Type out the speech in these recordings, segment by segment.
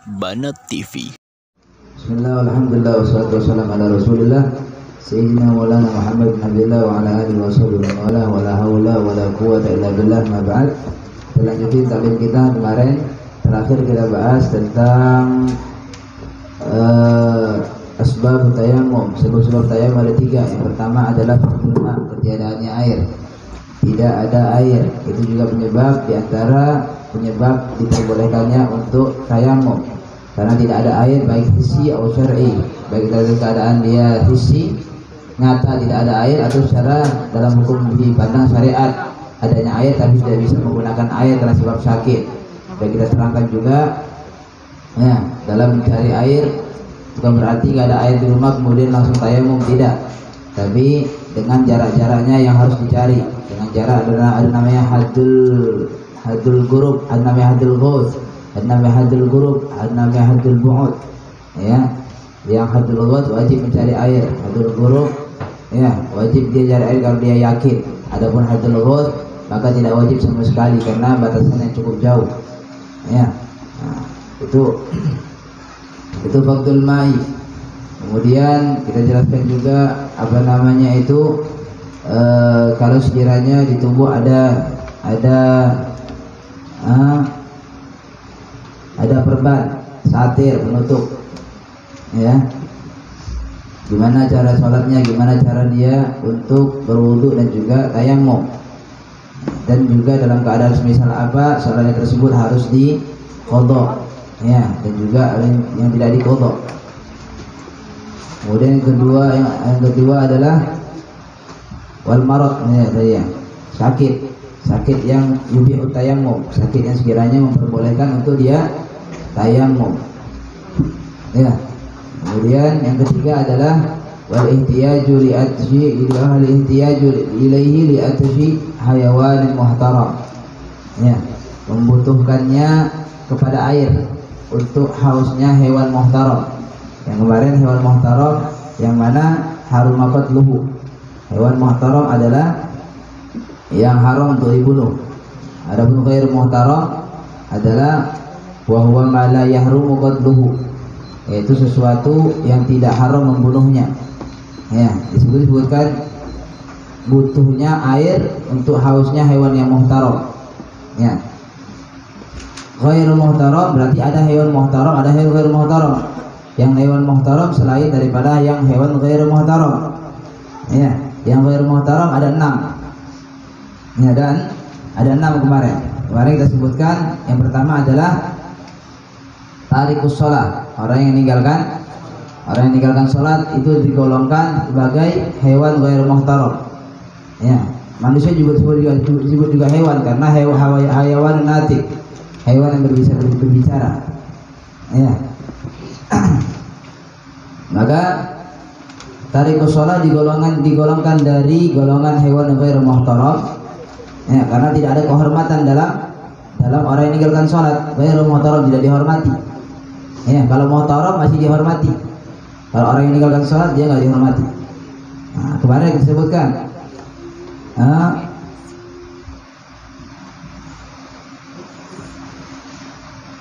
Banat TV. Bismillah, alhamdulillah, wassalatu wassalamu ala rasulillah Sayyidina Maulana Muhammad bin Abdullah wa ala alihi wa sahbihi wa la hawla wa la quwwata illa billah, ma ba'd. Kita lanjutin taklim kita kemarin. Terakhir kita bahas tentang asbab tayammum. Sebab-sebab tayammum ada 3. Yang pertama adalah fakturma, ketiadaannya air. Tidak ada air, itu juga penyebab diantara penyebab diperbolehkannya untuk tayammum. Karena tidak ada air, baik hissi atau syar'i, baik dalam keadaan dia hissi nyata tidak ada air, atau secara dalam hukum dipandang syariat adanya air tapi tidak bisa menggunakan air karena sebab sakit. Dan kita terangkan juga ya, dalam mencari air bukan berarti gak ada air di rumah kemudian langsung tayammum, tidak, tapi dengan jarak-jaraknya yang harus dicari. Dengan jarak ada namanya hadul gurub, ada namanya hadul ghaus, ada namanya hadul gurub, ada namanya hadul bu'ud. Ya, yang hadul ghaus wajib mencari air, hadul gurub ya wajib dia cari air kalau dia yakin. Adapun hadul ghaus maka tidak wajib sama sekali karena batasannya cukup jauh. Ya, nah, itu faktul mai. Kemudian kita jelaskan juga apa namanya itu kalau sekiranya di tubuh ada perban, satir, penutup, ya, gimana cara sholatnya, gimana cara dia untuk berwudu dan juga tayammum, dan juga dalam keadaan semisal apa sholatnya tersebut harus diqadha, ya, dan juga yang tidak diqadha. Kemudian yang kedua adalah wal marad, ya, sakit yang yubi'ut tayammum, sakit yang sekiranya memperbolehkan untuk dia tayammum. Ya. Kemudian yang ketiga adalah wal ihtiyaju ilaihi li atshi hayawan muhtaram. Ya, membutuhkannya kepada air untuk hausnya hewan muhtaram. Yang kemarin hewan muhtaram yang mana harumakat luhu. Hewan muhtaram adalah yang haram untuk dibunuh. Adapun ghair muhtaram adalah wa huwa ma la yahrumu qatluhu, yaitu sesuatu yang tidak haram membunuhnya. Ya, disebutkan butuhnya air untuk hausnya hewan yang muhtaram. Ya. Ghair muhtaram berarti ada hewan muhtaram, ada hewan ghair muhtaram. Yang hewan muhtaram selain daripada yang hewan ghair muhtaram. Ya, yang ghair muhtaram ada 6. Ya, dan ada 6 kemarin. Kemarin kita sebutkan yang pertama adalah tarikus sholat, orang yang meninggalkan sholat itu digolongkan sebagai hewan ghair muhtaram. Ya, manusia juga disebut juga hewan karena hayawan natik, hewan yang bisa berbicara. Ya. Maka tarikus sholat digolongkan dari golongan hewan ghair muhtaram. Ya, karena tidak ada kehormatan dalam orang yang meninggalkan sholat. Ghair muhtaram tidak dihormati. Ya, kalau muhtaram masih dihormati. Kalau orang yang meninggalkan sholat dia nggak dihormati. Nah, kemarin kita sebutkan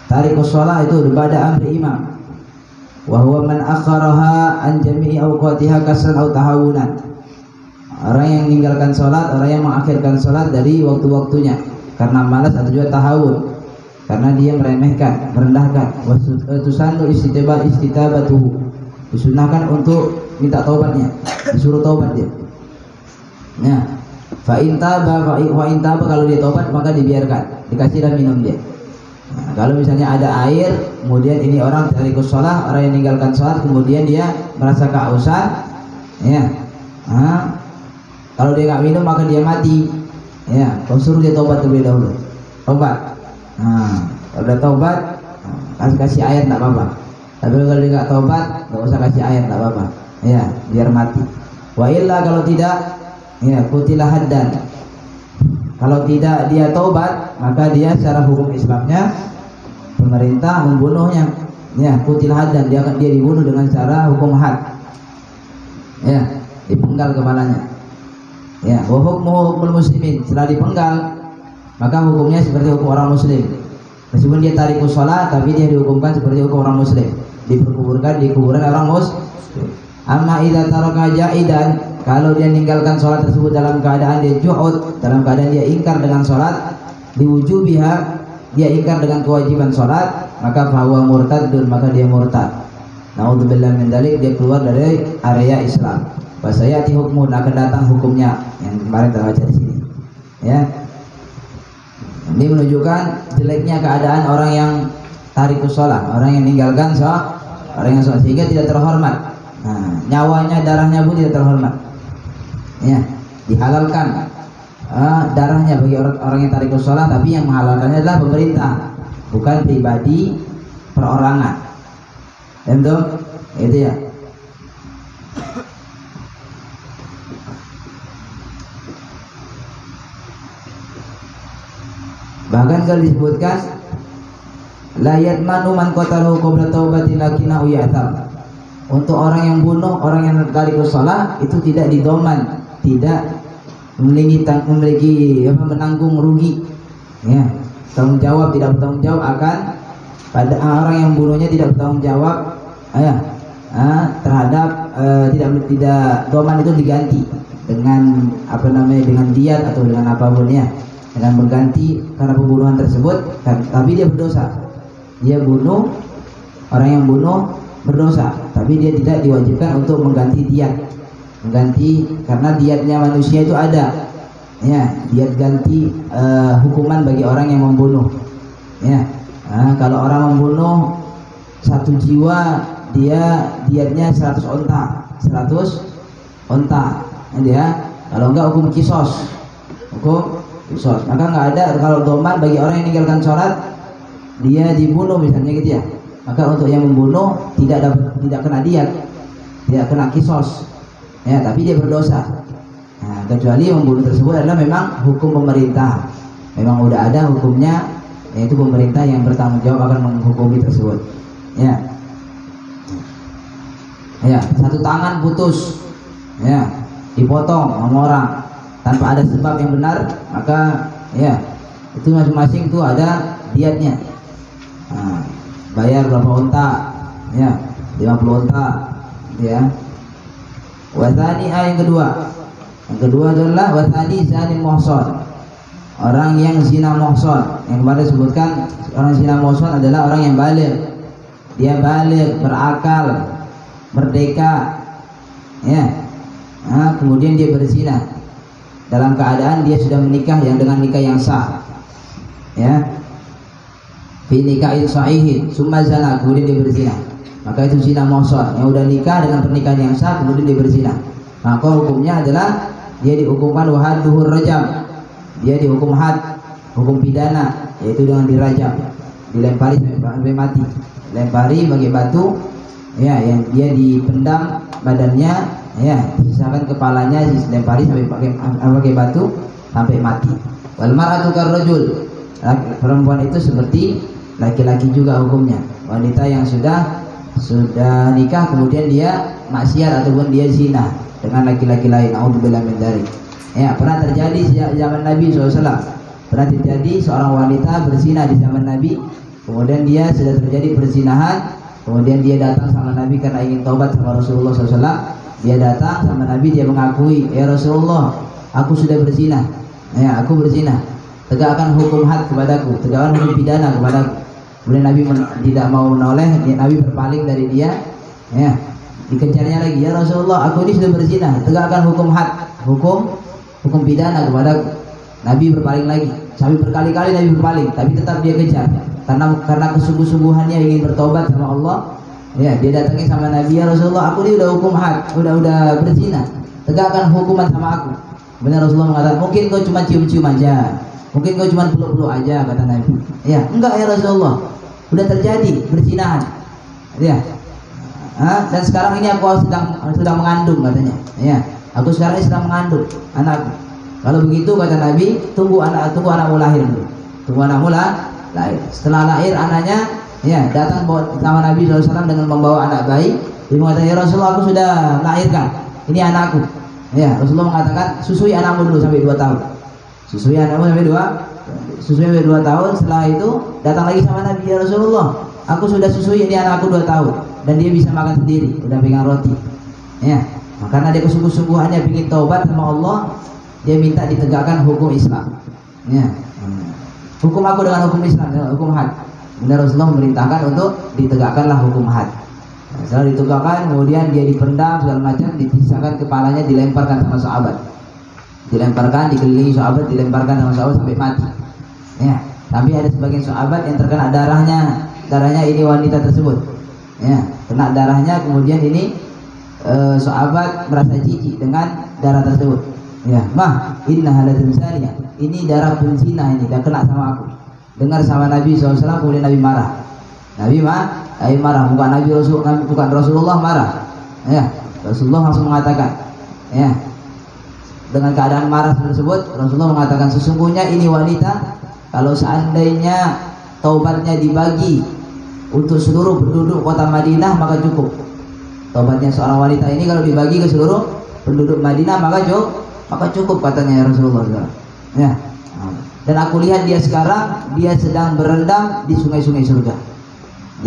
tarikus sholat itu pada amri imam, wa huwa man akharaha an jami'i awqatiha kasran aw tahawunan. Orang yang meninggalkan sholat, orang yang mengakhirkan sholat dari waktu-waktunya karena malas atau juga tahawun, karena dia meremehkan, merendahkan. Tusannu istitabatuhu, disunahkan untuk minta taubatnya, disuruh taubat dia. Ya, fa in taba kalau dia taubat maka dibiarkan, dikasih dan minum dia. Nah, kalau misalnya ada air, kemudian ini orang tarikus sholat, orang yang meninggalkan sholat, kemudian dia merasa kehausan, ya. Kalau dia nggak minum maka dia mati. Ya, kau suruh dia taubat terlebih dahulu. Taubat. Nah, kalau dia taubat, kasih air nggak apa-apa. Tapi kalau dia nggak taubat, nggak usah kasih air, nggak apa-apa. Ya, biar mati. Wa illa kalau tidak, ya qutila haddan. Kalau tidak dia taubat, maka dia secara hukum Islamnya pemerintah membunuhnya. Ya, qutila haddan, dia dibunuh dengan cara hukum had. Ya, dipenggal kepalanya. Ya, wa hukmuhu hukmul muslimin, setelah dipenggal maka hukumnya seperti hukum orang muslim. Meskipun dia tarikus sholat, tapi dia dihukumkan seperti hukum orang muslim, diperkuburkan di kuburan orang muslim. Amma idza taraka ja'idan, kalau dia meninggalkan sholat tersebut dalam keadaan dia juhud, dalam keadaan dia ingkar dengan sholat, diwujubiha, dia ingkar dengan kewajiban sholat, maka fahuwa murtadun, maka dia murtad. Naudzubillah min dzalik, dia keluar dari area Islam. Fasayati hukmun, akan datang hukumnya yang kemarin kita baca di sini. Ya. Ini menunjukkan jeleknya keadaan orang yang tarikus sholat, orang yang meninggalkan sholat, orang yang sholat, sehingga tidak terhormat. Nah, nyawanya, darahnya pun tidak terhormat. Ya, dihalalkan darahnya bagi orang yang tarikus sholat, tapi yang menghalalkannya adalah pemerintah, bukan pribadi perorangan. Itu ya. Bahkan kalau disebutkan la yatmanu man qatalahu qabla taubatin lakinahu ya'tam. Untuk orang yang bunuh, orang yang tarikus shalah itu tidak didoman, tidak memiliki menanggung rugi. Ya, tanggung jawab, tidak bertanggung jawab akan pada orang yang bunuhnya, tidak bertanggung jawab terhadap tidak doman itu diganti dengan dengan diat atau dengan apapun ya. Dengan mengganti karena pembunuhan tersebut, tapi dia berdosa. Dia bunuh, orang yang bunuh berdosa, tapi dia tidak diwajibkan untuk mengganti diat. Mengganti karena diatnya manusia itu ada. Ya, diat ganti hukuman bagi orang yang membunuh. Ya. Kalau orang membunuh satu jiwa, dia diatnya 100 onta. 100 onta. Ya. Kalau enggak hukum kisos. Hukum kisos. Maka nggak ada kalau doman bagi orang yang meninggalkan sholat, dia dibunuh misalnya gitu ya. Maka untuk yang membunuh tidak kena diat, tidak kena kisos. Ya, tapi dia berdosa. Nah, kecuali membunuh tersebut adalah memang hukum pemerintah. Memang udah ada hukumnya, yaitu pemerintah yang bertanggung jawab akan menghukumi tersebut. Ya. Ya, satu tangan putus. Ya, dipotong sama orang tanpa ada sebab yang benar, maka ya itu masing-masing itu ada diatnya. Nah, bayar berapa onta? Ya, 50 onta. Ya. Wasani yang kedua. Yang kedua adalah wasani zani muhsan. Orang yang zina muhsan. Yang kemarin disebutkan orang zina muhsan adalah orang yang baligh. Dia baligh, berakal, merdeka. Ya. Nah, kemudian dia berzina. Dalam keadaan dia sudah menikah dengan nikah yang sah. Ya. Fi nikahin sahihin, summa zina, kemudian dia berzina. Maka itu zina muhsan. Yang udah nikah dengan pernikahan yang sah kemudian dia berzina. Maka hukumnya adalah dia dihukumkan wahadduhur rajam. Dia dihukum had, hukum pidana, yaitu dengan dirajam, dilempari sampai mati. Dilempari pakai batu, ya, yang dia dipendam badannya, ya, sisakan kepalanya dilempari sampai pakai batu sampai mati. Wal mar'atu karrajul, perempuan itu seperti laki-laki juga hukumnya. Wanita yang sudah nikah kemudian dia maksiat ataupun dia zina dengan laki-laki lain. A'udzubillah min dzalik. Ya, pernah terjadi sejak zaman Nabi SAW. Pernah terjadi seorang wanita berzina di zaman Nabi. Kemudian dia sudah terjadi perzinahan. Kemudian dia datang sama Nabi karena ingin taubat sama Rasulullah SAW. Dia datang sama Nabi, dia mengakui, ya Rasulullah, aku sudah berzina. Ya, aku berzina. Tegakkan hukum had kepadaku, tegakkan hukum pidana kepadaku. Kemudian Nabi tidak mau menoleh, Nabi berpaling dari dia. Ya, dikejarnya lagi, ya Rasulullah, aku ini sudah berzina, tegakkan hukum had, hukum pidana kepadaku. Nabi berpaling lagi. Sampai berkali-kali Nabi berpaling, tapi tetap dia kejar. Karena kesungguh-sungguhannya ingin bertobat sama Allah. Ya, dia datangi sama Nabi, ya Rasulullah, aku ini udah hukum had, udah berzina, tegakkan hukuman sama aku. Benar, Rasulullah mengatakan, mungkin kau cuma cium-cium aja, mungkin kau cuma peluk-peluk aja, kata Nabi. Ya, enggak ya Rasulullah, udah terjadi berzinahan. Ya. Dan sekarang ini aku sedang mengandung, katanya. Ya, aku sekarang ini sedang mengandung anakku. Kalau begitu kata Nabi, tunggu anakmu lahir dulu. Tunggu anakmu lahir. Setelah lahir anaknya, ya, datang sama Nabi SAW dengan membawa anak bayi. Dia mengatakan, ya Rasulullah, aku sudah melahirkan, ini anakku. Ya, Rasulullah mengatakan, susui anakmu dulu sampai 2 tahun. Susui anakmu sampai Susunya 2 tahun, setelah itu datang lagi sama Nabi, ya Rasulullah, aku sudah susui ini anakku 2 tahun dan dia bisa makan sendiri, udah pegang roti. Ya, karena dia kesungguh-sungguhannya bikin taubat sama Allah, dia minta ditegakkan hukum Islam. Ya, hukum aku dengan hukum Islam, hukum had. Kemudian Rasulullah memerintahkan untuk ditegakkanlah hukum had. Nah, setelah ditegakkan, kemudian dia dipendam segala macam, dipisahkan kepalanya, dilemparkan sama sahabat, dilemparkan, dikelilingi sahabat, dilemparkan sama sahabat sampai mati. Ya, tapi ada sebagian sahabat yang terkena darahnya ini wanita tersebut. Ya, kena darahnya, kemudian ini sahabat merasa jijik dengan darah tersebut. Ya, mah, inna halatun zaniyah, ini darah penzina, ini dah kena sama aku. Dengar sama Nabi SAW, kemudian Nabi marah. Nabi marah, bukan Rasulullah marah. Ya, Rasulullah langsung mengatakan, ya, dengan keadaan marah tersebut, Rasulullah mengatakan, sesungguhnya ini wanita, kalau seandainya taubatnya dibagi untuk seluruh penduduk kota Madinah maka cukup. Taubatnya seorang wanita ini kalau dibagi ke seluruh penduduk Madinah maka cukup katanya Rasulullah. Ya. Dan aku lihat dia sekarang sedang berendam di sungai-sungai surga.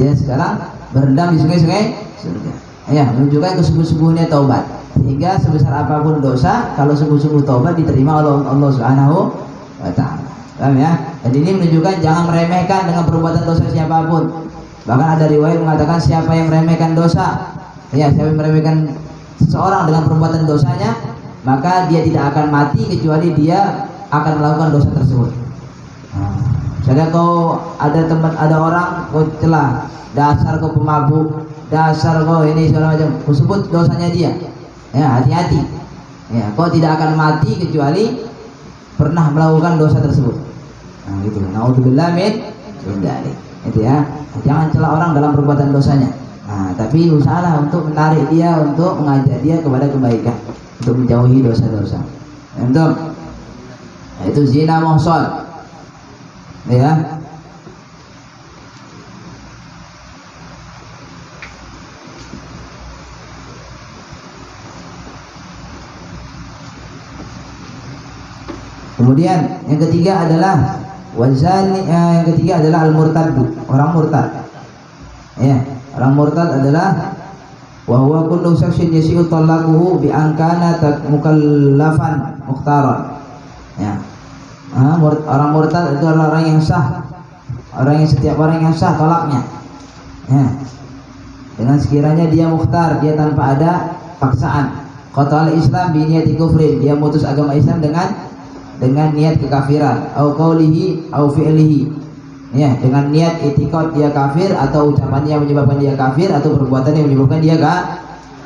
Dia sekarang berendam di sungai-sungai surga. Ya, menunjukkan kesungguh-sungguhnya taubat. Sehingga sebesar apapun dosa, kalau sungguh-sungguh taubat diterima oleh Allah Subhanahu wa taala. Paham ya? Dan ini menunjukkan jangan meremehkan dengan perbuatan dosa siapapun. Bahkan ada riwayat mengatakan siapa yang meremehkan dosa, ya, siapa yang meremehkan seseorang dengan perbuatan dosanya, maka dia tidak akan mati kecuali dia akan melakukan dosa tersebut. Misalnya kau ada orang kau celah, dasar kau pemabuk, dasar kau ini segala macam, kau sebut dosanya dia. Ya, hati-hati. Ya, kau tidak akan mati kecuali pernah melakukan dosa tersebut. Nah, gitu. Naudzubillah min dzalik. Itu ya. Jangan celah orang dalam perbuatan dosanya. Nah, tapi usahalah untuk menarik dia, untuk mengajak dia kepada kebaikan, untuk menjauhi dosa-dosa. Untuk itu zina muhsan. Ya. Kemudian yang ketiga adalah al-murtad, orang murtad. Ya, orang murtad adalah wa huwa kullu shakhsin yasi'u talaquhu bi an kana mukallafan mukhtaran. Ya. Orang murtad itu adalah orang yang sah. Setiap orang yang sah talaknya. Ya. Dengan sekiranya dia mukhtar, dia tanpa ada paksaan. Qatal Islam bi niyati kufrin, dia mutus agama Islam dengan niat kekafiran, au qaulihi au fi'lihi, ya, dengan niat i'tiqad dia kafir, atau ucapannya yang menyebabkan dia kafir, atau perbuatan yang menyebabkan dia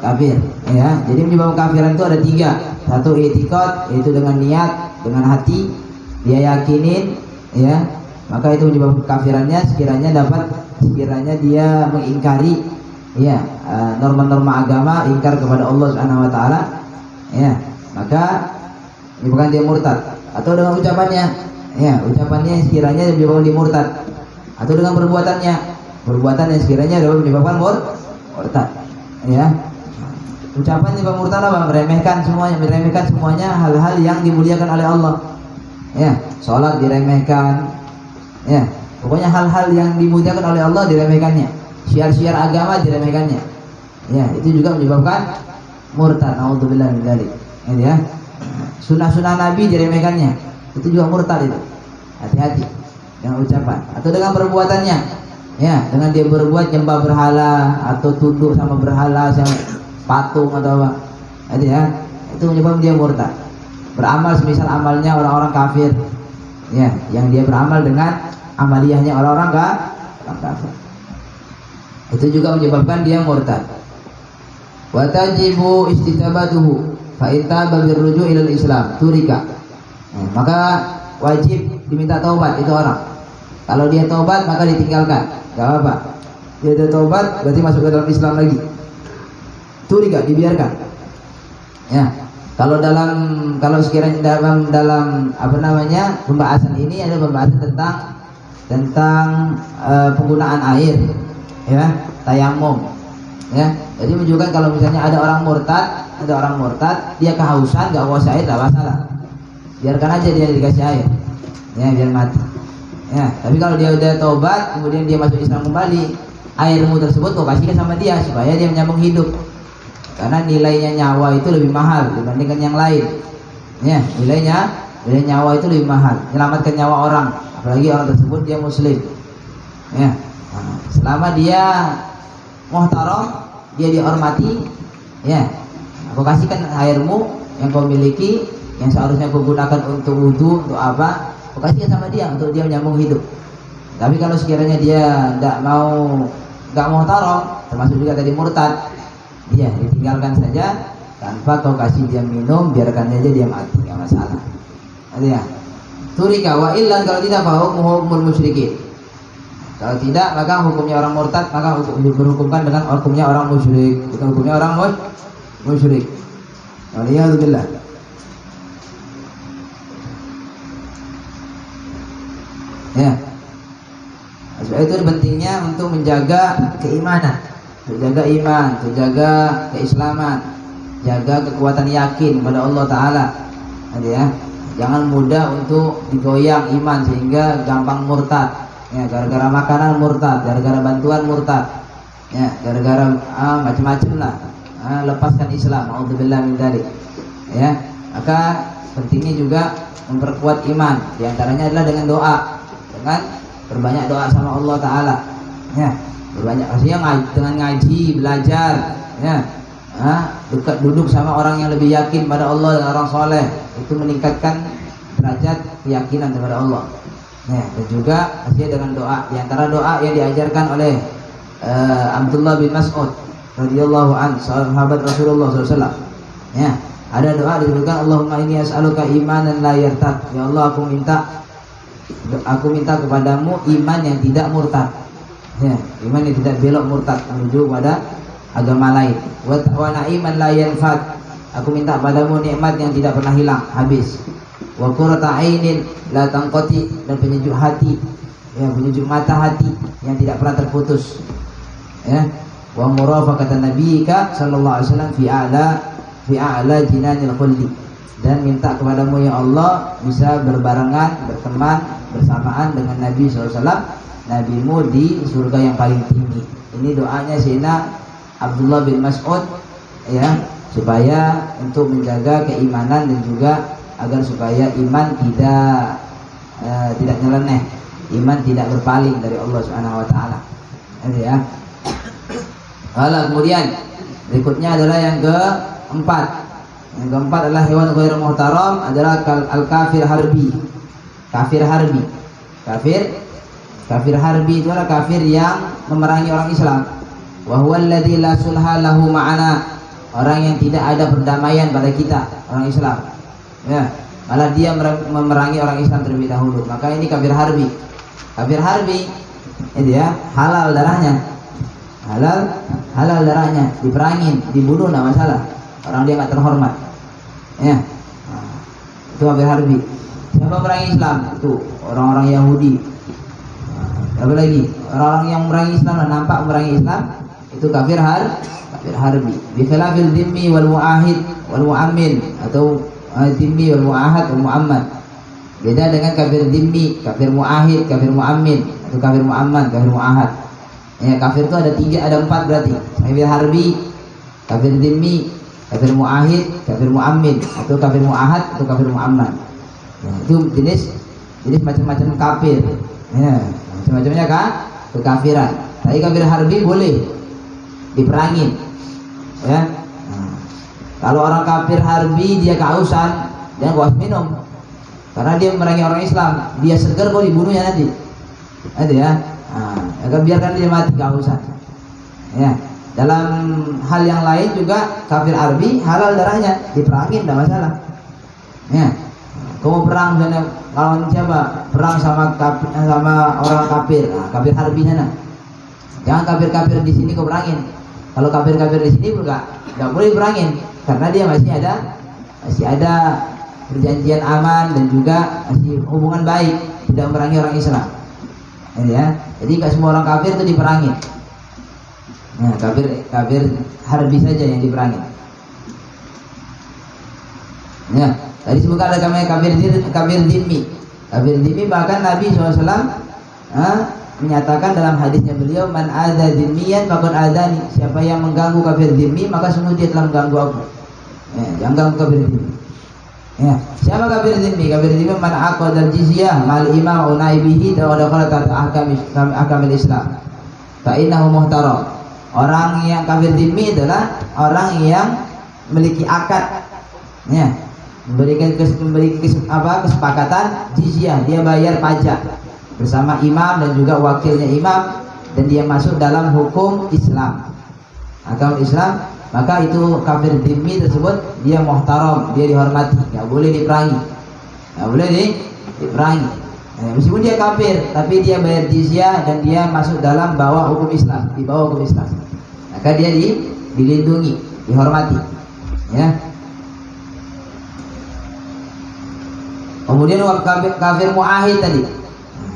kafir. Ya, jadi menyebabkan kafiran itu ada 3. Satu i'tiqad, yaitu dengan niat, dengan hati dia yakinin, ya, maka itu menyebabkan kafirannya. Sekiranya dia mengingkari, ya, norma-norma agama, ingkar kepada Allah Subhanahu wa taala, ya, maka menyebabkan dia murtad. Atau dengan ucapannya, ya, ucapannya sekiranya menyebabkan dia murtad, atau dengan perbuatan yang sekiranya dapat menyebabkan murtad. Ya, ucapan menyebabkan murtad apa? Meremehkan semuanya hal-hal yang dimuliakan oleh Allah. Ya, sholat diremehkan, ya, pokoknya hal-hal yang dimuliakan oleh Allah diremehkannya. Syiar-syiar agama diremehkannya. Ya, itu juga menyebabkan murtad. Naudzubillah min dzalik. Ya. Sunnah-sunnah Nabi diremehkannya, itu juga murtad itu. Hati-hati dengan ucapan atau dengan perbuatannya. Ya, dengan dia berbuat nyembah berhala atau tunduk sama berhala, sama patung atau apa. Itu ya, itu menyebabkan dia murtad. Beramal semisal amalnya orang-orang kafir. Ya, yang dia beramal dengan amaliyahnya orang-orang kafir. Itu juga menyebabkan dia murtad. Wa tajibu istitabatuhu fa intaba birruju' ilal Islam turika. Maka wajib diminta taubat itu orang. Kalau dia taubat maka ditinggalkan, enggak apa-apa. Dia taubat berarti masuk ke dalam Islam lagi. Turika, dibiarkan. Ya. Kalau sekiranya dalam pembahasan ini ada pembahasan tentang penggunaan air, ya, tayamum. Ya, jadi menunjukkan kalau misalnya ada orang murtad, dia kehausan, nggak kuasa air, nggak masalah. Biarkan aja dia dikasih air. ya biar mati. Ya, tapi kalau dia udah tobat, kemudian dia masuk Islam kembali, airmu tersebut kau kasihkan sama dia supaya dia menyambung hidup. Karena nilainya nyawa itu lebih mahal dibandingkan yang lain. Ya, nilai nyawa itu lebih mahal. Menyelamatkan nyawa orang, apalagi orang tersebut dia muslim. Ya, nah, selama dia muhtaram, dia dihormati, ya, aku kasihkan airmu yang kau miliki, yang seharusnya kau gunakan untuk wudu, untuk apa? Kau kasihkan sama dia untuk dia menyambung hidup. Tapi kalau sekiranya dia nggak muhtaram, termasuk juga tadi murtad, dia ditinggalkan saja tanpa kau kasih dia minum, biarkan aja dia mati, nggak masalah. Ya, turika wa illan, kalau tidak hukumul musyrikin. Kalau tidak, maka hukumnya orang murtad, maka berhukumkan dengan hukumnya orang musyrik, bukan hukumnya orang musyrik. Waliyadzubillah. Ya, sebab itu pentingnya untuk menjaga keimanan, menjaga iman, menjaga keislaman, jaga kekuatan yakin pada Allah Taala. Ya, jangan mudah untuk digoyang iman sehingga gampang murtad. Ya, gara-gara makanan murtad, gara-gara bantuan murtad, ya, gara-gara macam-macam lah. Lepaskan Islam, auzubillah min dzalik. Ya, maka pentingnya juga memperkuat iman. Di antaranya adalah dengan doa, dengan berbanyak doa sama Allah Taala. Ya, berbanyak artinya dengan ngaji, belajar, ya. Dekat duduk sama orang yang lebih yakin pada Allah dan orang soleh, itu meningkatkan derajat keyakinan kepada Allah. Ya, dan juga hasil dengan doa. Di antara doa yang diajarkan oleh Abdullah bin Mas'ud radhiyallahu an, sahabat Rasulullah SAW. Ya, ada doa disebutkan, Allahumma inni as'aluka imanan la yartad. Ya Allah, aku minta kepadamu iman yang tidak murtad. Ya, iman yang tidak belok murtad menuju pada agama lain. Wa na'iman la yanfad. Aku minta padamu nikmat yang tidak pernah hilang, habis. Wa qurrata ainin la tanqati, dan penyejuk hati, ya, penyejuk mata hati yang tidak pernah terputus. Ya, wa murafaqatan nabiyyika sallallahu alaihi wasallam fi a'la jinanil khuldi, dan minta kepadamu ya Allah bisa berbarengan, berteman, bersamaan dengan Nabi SAW, Nabimu di surga yang paling tinggi. Ini doanya Sayyidina Abdullah bin Mas'ud, ya, supaya untuk menjaga keimanan dan juga agar supaya iman tidak nyeleneh, iman tidak berpaling dari Allah Subhanahu wa taala. Ya. Lalu kemudian berikutnya adalah yang keempat. Yang keempat adalah hewan ghairu muhtaram adalah al-kafir harbi. Kafir harbi. Kafir harbi itu adalah kafir yang memerangi orang Islam. Wa huwa alladzi la sulha lahu ma'ana. Orang yang tidak ada perdamaian pada kita, orang Islam. Ya, malah dia memerangi orang Islam terlebih dahulu. Maka ini kafir harbi. Kafir harbi itu ya, halal darahnya. Halal darahnya, diperangin, dibunuh enggak masalah. Orang dia enggak terhormat. Ya. Nah, itu kafir harbi. Siapa memerangi Islam? Itu orang-orang Yahudi. Apa lagi? Orang-orang yang memerangi Islam dan nampak memerangi Islam, itu kafir harbi. Bi khilafil dhimmi wal muahid wal muammin, atau dhimmi wal muahad wal muamman. Beda dengan kafir dhimmi, kafir muahid, kafir muammin, atau kafir muamman, kafir muahad. Ya, kafir itu ada 4 berarti. Kafir harbi, kafir dhimmi, kafir muahid, kafir muammin, atau kafir muahad, atau kafir muamman. Ya, itu jenis macam-macam kafir. Ya, macam-macamnya kan kekafiran. Tapi kafir harbi boleh diperangin. Ya. Nah, kalau orang kafir harbi dia kehausan, dia nggak minum, karena dia memerangi orang Islam. Dia segar kok dibunuhnya nanti. Ada ya. Nah, biarkan dia mati kehausan. Ya. Dalam hal yang lain juga kafir harbi halal darahnya, diperangin tidak masalah. Ya. Kamu perang misalnya lawan siapa? Perang sama orang kafir. Nah, kafir harbi sana. Jangan kafir-kafir di sini kau perangin. Kalau kafir-kafir di sini enggak boleh perangin, karena dia masih ada perjanjian aman dan juga masih hubungan baik, tidak memerangi orang Islam. Ya. Jadi enggak semua orang kafir itu diperangin. Nah, kafir harbi saja yang diperangin. Ya. Tadi sebutkan ada kafir dhimmi. Kafir dhimmi bahkan Nabi SAW menyatakan dalam hadisnya beliau, man ada dhimmiyan faqad adani, siapa yang mengganggu kafir dhimmi maka sungguh dia telah mengganggu aku. Ya, jangan ganggu kafir dhimmi. Ya, siapa kafir dhimmi? Kafir dhimmi man aqada al-jizyah mal imam au naibihi wa dakhala tahta ahkamil Islam fa innahu muhtaram. Orang yang kafir dhimmi adalah orang yang memiliki akad, ya, memberikan kesepakatan jizyah, dia bayar pajak bersama imam dan juga wakilnya imam, dan dia masuk dalam hukum Islam, agama Islam, maka itu kafir dhimmi tersebut dia muhtaram, dia dihormati, nggak boleh diperangi, nggak boleh diperangi. Meskipun dia kafir, tapi dia bayar jizyah dan dia masuk dalam bawah hukum Islam, di bawah hukum Islam, maka dia dilindungi, dihormati, ya. Kemudian kafir muahid tadi.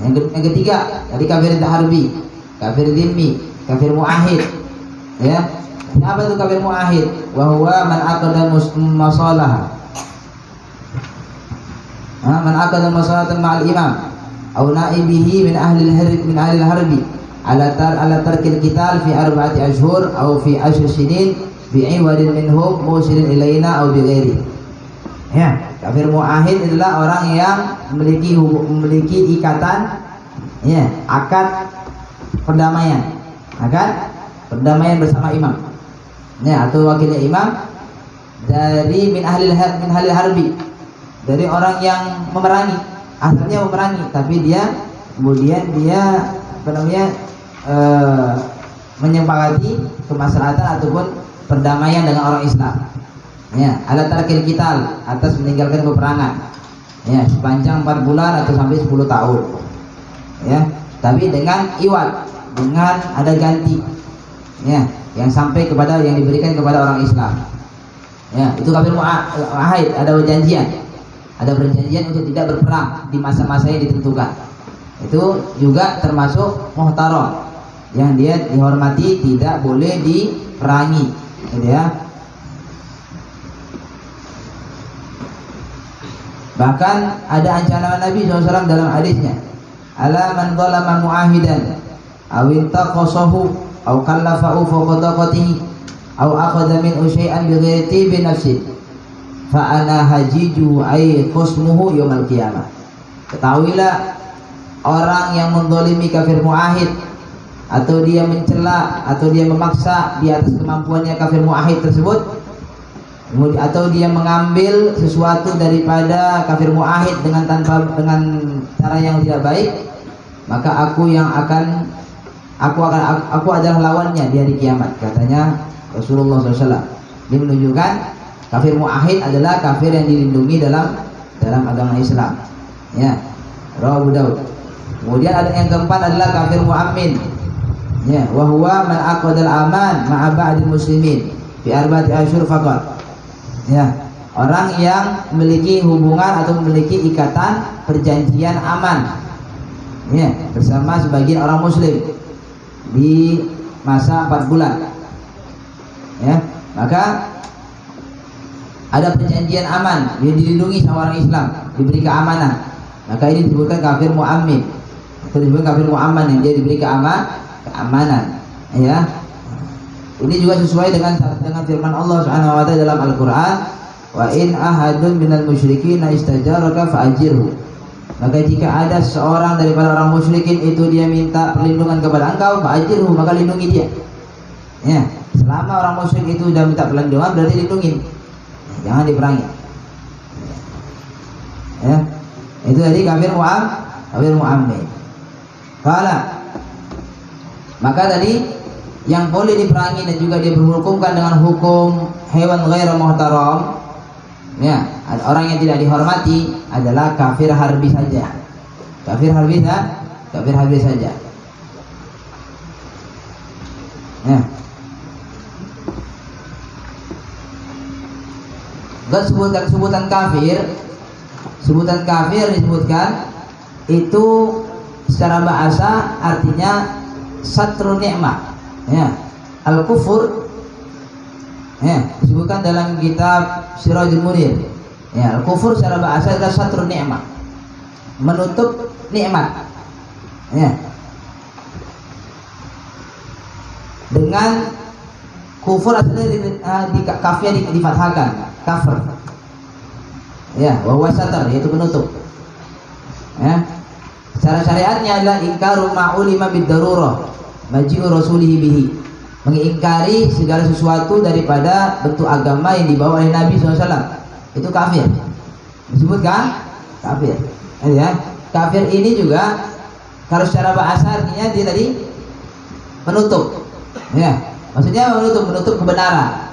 Yang ketiga tadi kafir harbi, kafir dhimmi, kafir muahid. Ya. Apa itu kafir muahid? Wa huwa man aqada masalah. Man aqada masalatan ma'al imam aw na'ibihi min ahli al-harbi ala tarkil qital fi 4 ashhur aw fi 10 sinin bi'iwadin minhum musirin ilaina aw bighairi. Ya, kafir muahid adalah orang yang memiliki ikatan, ya, akad perdamaian bersama imam, ya, atau wakilnya imam dari min ahli harbi, dari orang yang memerangi, asalnya memerangi, tapi dia kemudian menyepakati kemaslahatan ataupun perdamaian dengan orang Islam. Ya, ala tarkil qital, atas meninggalkan peperangan, ya, sepanjang 4 bulan atau sampai 10 tahun, ya, tapi dengan iwad, dengan ada ganti, ya, yang sampai kepada yang diberikan kepada orang Islam, ya, itu kafir muahid, ada perjanjian untuk tidak berperang di masa-masa yang ditentukan. Itu juga termasuk muhtaram, yang dia dihormati, tidak boleh diperangi, gitu ya. Bahkan ada ancaman Nabi SAW dalam hadisnya, ala man zalama muahidan aw intaqasahu aw kallafahu fawqa taqatihi aw akhadha min syai'an bighairi tibi nafsin fa ana hajiju ay qasmuhu yaumil qiyamah. Ketahuilah, orang yang menzalimi kafir muahid, atau dia mencela atau dia memaksa di atas kemampuannya kafir muahid tersebut, atau dia mengambil sesuatu daripada kafir muahid dengan cara yang tidak baik, maka aku adalah lawannya di hari kiamat, katanya Rasulullah SAW. Ini menunjukkan kafir muahid adalah kafir yang dilindungi dalam agama Islam, ya. Rawahu Abu Daud. Kemudian ada yang keempat adalah kafir mu'ammin, ya, wa huwa man aqadal aman ma'a ba'dil muslimin fi 4 ashhur faqat. Ya, orang yang memiliki hubungan atau memiliki ikatan perjanjian aman, ya, bersama sebagian orang muslim di masa 4 bulan, ya, maka ada perjanjian aman, dia dilindungi sama orang Islam, diberi keamanan, maka ini disebutkan kafir mu'ammin, atau disebutkan kafir mu'amman, yang dia diberi keamanan, ya. Ini juga sesuai dengan firman Allah Subhanahu wa taala dalam Al-Qur'an, wa in ahadun minal musyrikin istajaraka fa'ajirhu. Maka jika ada seorang daripada orang musyrikin itu dia minta perlindungan kepada engkau, fa'ajirhu, maka lindungi dia. Ya, selama orang musyrik itu sudah minta perlindungan, berarti lindungi. Jangan diperangi. Ya. Itu tadi kafir mu'ammin. Maka tadi yang boleh diperangi dan juga dia berhukumkan dengan hukum hewan ghairu muhtaram, ya, orang yang tidak dihormati adalah kafir harbi saja. Kafir harbi saja. Ya. Dan sebutan kafir disebutkan itu secara bahasa artinya satru ni'mah. Ya, al-kufur, ya, disebutkan dalam kitab Sirajul Munir. Ya, al-kufur secara bahasa adalah satru ni'mah. menutup nikmat. Ya. Dengan kufur asalnya di kafnya difathahkan, kafir. Ya, wa huwa satar, yaitu penutup. Ya. Secara syariatnya adalah ingkaru ma'ulima bid-darurah maji'u rasulihi bihi, mengingkari segala sesuatu daripada bentuk agama yang dibawa oleh Nabi SAW. Itu kafir, disebutkan kafir. Ya, kafir ini juga kalau secara bahasa artinya dia tadi penutup. Ya, maksudnya menutup kebenaran.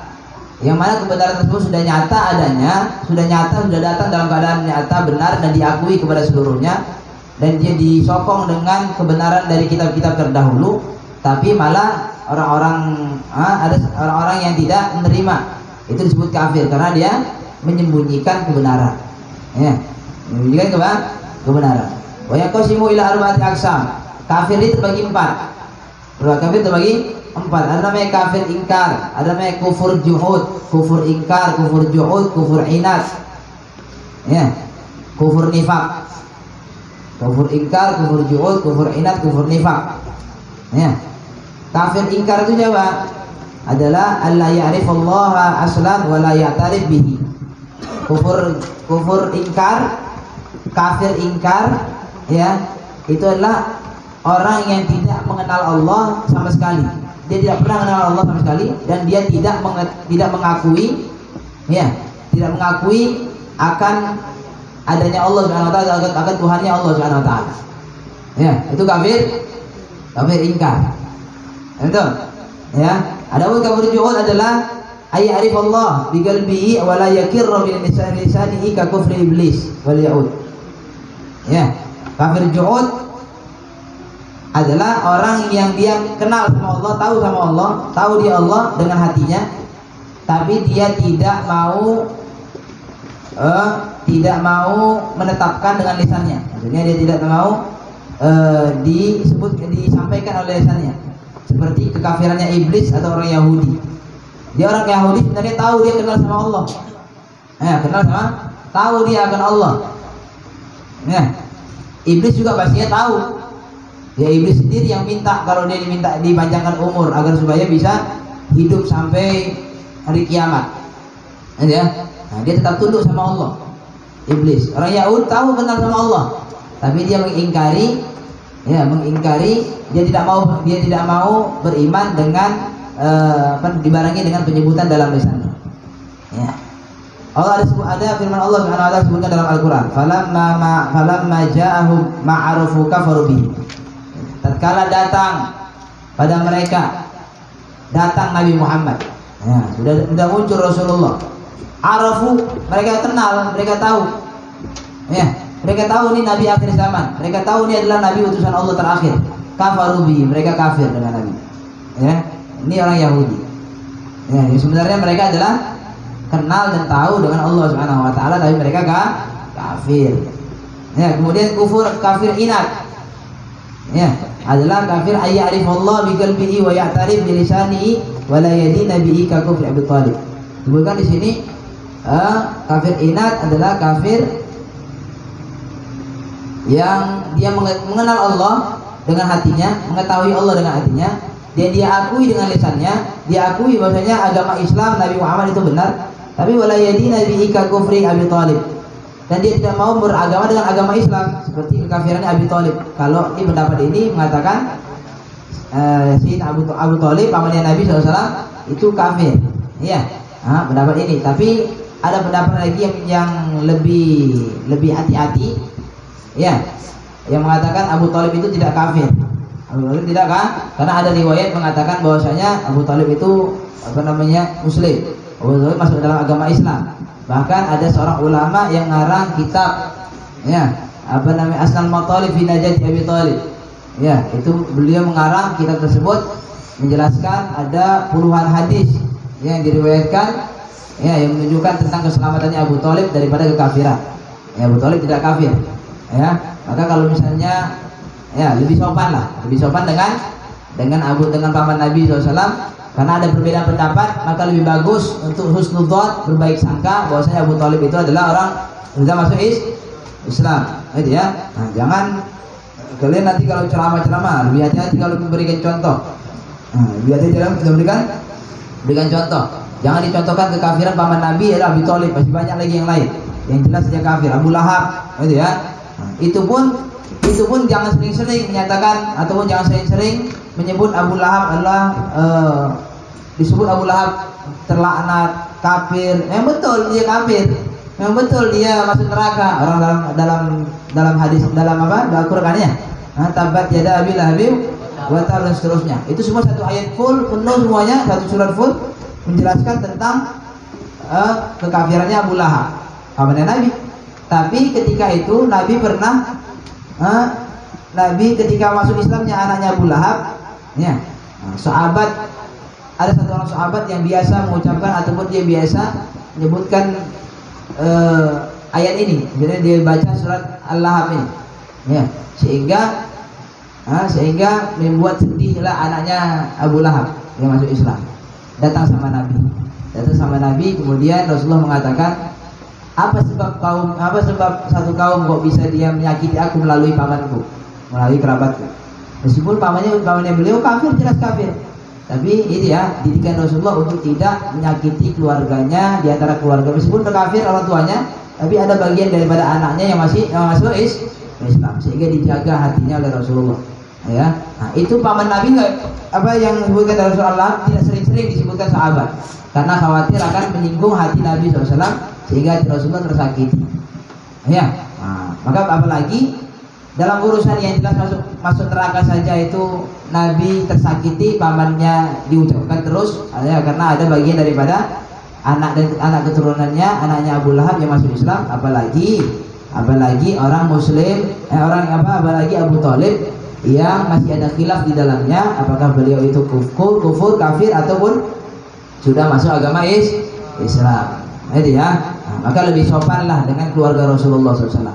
Yang mana kebenaran tersebut sudah nyata adanya, sudah datang dalam keadaan nyata, benar dan diakui kepada seluruhnya, dan dia disokong dengan kebenaran dari kitab-kitab terdahulu, tapi malah ada orang-orang yang tidak menerima. Itu disebut kafir karena dia menyembunyikan kebenaran. Ya, menyembunyikan kebenaran. Wa yaqsimu ila arba'ati aqsam. Kafir itu terbagi 4. Kafir terbagi 4. Ada namanya kafir ingkar, ada namanya kufur juhud, kufur ingkar, kufur juhud, kufur inad. Ya, kufur nifak. Kufur ingkar, kufur juhud, kufur inad, kufur nifak. Ya. Kafir ingkar itu apa? Adalah alla ya'rifallaha aslan wa la ya'tarif bihi. Kufur ingkar, kafir ingkar, ya, itu adalah orang yang tidak mengenal Allah sama sekali. Dia tidak pernah mengenal Allah sama sekali, dan dia tidak mengakui, ya, tidak mengakui akan adanya Allah Subhanahu wa taala, akan Tuhannya Allah Subhanahu wa taala. Ya, itu kafir ingkar. Itu. Ya, adapun kafir juhud adalah ayyarif Allah bi qalbihi wa la yakirru bil lisanihi ka kufri iblis wal yaud. Ya, kafir juhud adalah orang yang dia kenal sama Allah, tahu sama Allah, tahu dia Allah dengan hatinya, tapi dia tidak mau menetapkan dengan lisannya. Maksudnya dia tidak mau disampaikan oleh lisannya. Seperti kekafirannya iblis atau orang Yahudi. Dia orang Yahudi sebenarnya tahu dia kenal sama Allah. Tahu dia akan Allah. Ya. Iblis juga pastinya tahu. Ya, iblis sendiri yang minta kalau dia diminta dipanjangkan umur agar supaya bisa hidup sampai hari kiamat. Ya. Nah, dia tetap tunduk sama Allah. Iblis. Orang Yahudi tahu kenal sama Allah, tapi dia mengingkari, dia tidak mau beriman dengan dibarengi dengan penyebutan dalam lisannya. Ya. Allah ada firman Allah Subhanahu wa taala sebutkan dalam Al-Qur'an, falamma ja'ahum ma'arufu kafaru bihi. Tatkala datang pada mereka, datang Nabi Muhammad, ya, sudah muncul Rasulullah, arafu, mereka kenal, mereka tahu, ya, mereka tahu ini Nabi akhir zaman, mereka tahu ini adalah Nabi utusan Allah terakhir. Kafaru bihi, mereka kafir dengan Nabi. Ya, ini orang Yahudi. Ya, sebenarnya mereka adalah kenal dan tahu dengan Allah Subhanahu wa taala, tapi mereka kafir. Ya, kemudian kafir inad. Ya, adalah kafir ayyarifallah bi qalbihi wa ya'tarif bi lisanihi wa la yadina bihi ka kufri Abi Thalib. Disebutkan di sini kafir inad adalah kafir yang dia mengenal Allah dengan hatinya, mengetahui Allah dengan hatinya, dan dia akui dengan lisannya, dia akui bahwasanya agama Islam Nabi Muhammad itu benar, tapi wala yadina bihi ka kufri Abi Thalib. Dan dia tidak mau beragama dengan agama Islam seperti kekafirannya Abi Thalib. Kalau ini pendapat ini mengatakan Abu Thalib pamannya Nabi SAW itu kafir. Iya, pendapat ini. Tapi ada pendapat lagi yang lebih hati-hati, ya, yang mengatakan Abu Thalib itu tidak kafir. Abu Thalib tidak karena ada riwayat mengatakan bahwasanya Abu Thalib itu Muslim. Abu Thalib masuk dalam agama Islam. Bahkan ada seorang ulama yang ngarang kitab, ya, Asnal Matalib fi Najati Abi Thalib. Ya, itu beliau mengarang kitab tersebut menjelaskan ada puluhan hadis yang diriwayatkan, ya, yang menunjukkan tentang keselamatannya Abu Thalib daripada kekafiran. Ya, Abu Thalib tidak kafir. Ya, maka kalau misalnya, ya, lebih sopan dengan paman Nabi SAW. Karena ada perbedaan pendapat, maka lebih bagus untuk husnudzon, berbaik sangka bahwasanya Abu Thalib itu adalah orang sudah masuk Islam, itu ya. Nah, jangan kalian nanti kalau ceramah-ceramah lebih hati-hati kalau memberikan contoh. Nah, lebih hati-hati dalam berikan contoh. Jangan dicontohkan kekafiran paman Nabi adalah Abi Thalib, masih banyak lagi yang lain. Yang jelas saja kafir, Abu Lahab, itu ya. Nah, itu pun jangan sering-sering menyatakan ataupun jangan sering-sering menyebut Abu Lahab adalah disebut Abu Lahab terlaknat, kafir. Yang betul dia kafir. Yang betul dia masuk neraka. Orang dalam hadis dalam Al-Qur'an ya. Nah, tabat yada Abi Lahab wa ta'ala dan seterusnya. Itu semua satu ayat full penuh semuanya, satu surat full menjelaskan tentang kekafirannya Abu Lahab, pamannya Nabi. Tapi ketika itu Nabi pernah Nabi ketika masuk Islamnya anaknya Abu Lahab, ya, sahabat, ada satu orang sahabat yang biasa mengucapkan ataupun dia biasa menyebutkan ayat ini. Jadi dia baca surat Al-Lahab ini, ya, sehingga membuat sedihlah anaknya Abu Lahab yang masuk Islam. Datang sama Nabi, kemudian Rasulullah mengatakan, apa sebab satu kaum kok bisa dia menyakiti aku melalui pamanku, melalui kerabatku. Meskipun pamannya beliau kafir, jelas kafir. Tapi ini ya didikan Rasulullah untuk tidak menyakiti keluarganya di antara keluarga. Meskipun kafir orang tuanya, tapi ada bagian daripada anaknya yang masuk Islam, sehingga dijaga hatinya oleh Rasulullah. Ya, nah, itu paman Nabi yang disebutkan Rasulullah tidak sering-sering disebutkan sahabat, karena khawatir akan menyinggung hati Nabi SAW sehingga Rasulullah tersakiti. Ya, nah, maka apalagi dalam urusan yang jelas masuk neraka saja itu Nabi tersakiti, pamannya diucapkan terus, ya, karena ada bagian daripada anak keturunannya, anaknya Abu Lahab yang masuk Islam, apalagi orang Muslim, apalagi Abu Thalib yang masih ada khilaf di dalamnya, apakah beliau itu kufur, kafir ataupun sudah masuk agama Islam. Itu ya. Nah, maka lebih sopanlah dengan keluarga Rasulullah SAW.